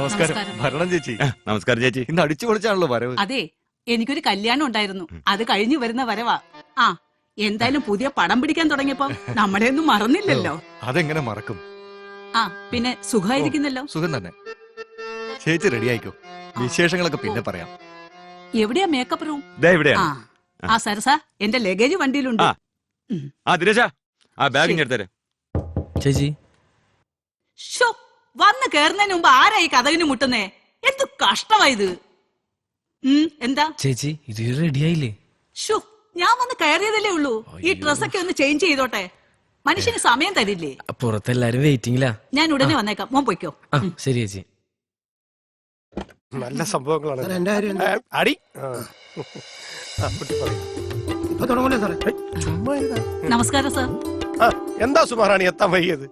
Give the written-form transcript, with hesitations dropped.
നമസ്കാരം. ഭരണം ചേച്ചി. നമസ്കാരം ചേച്ചി. ഇന്ന് അടിച്ചു പൊളിച്ചാണല്ലോ വരവ്. അതെ, എനിക്കൊരു കല്യാണം ഉണ്ടായിരുന്നു. അത് കഴിഞ്ഞു വരുന്ന വരവാ. ആ, എന്തായാലും പുതിയ പടം പിടിക്കാൻ തുടങ്ങിയപ്പോ നമ്മളെ ഒന്നും മറന്നില്ലല്ലോ. അതെങ്ങനെ മറക്കും? ആ, പിന്നെ സുഖമായിരിക്കുന്നല്ലോ. സുഖം തന്നെ. ചേച്ചി റെഡി ആയിക്കോ, വിശേഷങ്ങളൊക്കെ പിന്നെ പറയാം. എവിടെയാ മേക്കപ്പ് റൂം? ഇവിടെയാണ്. ആ സരസ, എന്റെ ലഗേജ് വണ്ടിയിലുണ്ട്. ദിനേശ, ആ ബാഗ് ഇങ്ങ് എടുത്തരാം. ചേച്ചി ഷോ, വന്ന് കേറുന്നതിന് മുമ്പ് ആരായി കഥകിന് മുട്ടുന്നേ? എന്ത് കഷ്ടമായത്. എന്താ ചേച്ചി ഇത് റെഡിയായില്ലേ? ഷോ, ഞാൻ വന്ന് കയറിയതല്ലേ ഉള്ളൂ. ഈ ഡ്രസ്സൊക്കെ ഒന്ന് ചേഞ്ച് ചെയ്തോട്ടെ. മനുഷ്യന് സമയം തരില്ലേ? പുറത്തെല്ലാരും വെയിറ്റിംഗിലാ. ഞാൻ ഉടനെ വന്നേക്കാം, മോൻ പൊയ്ക്കോ. ശരി ചേച്ചി. നല്ല സംഭവങ്ങളാണ്. അടി നമസ്കാരം സാർ. എന്താ സുമാറാണി എത്താൻ വയ്യത്?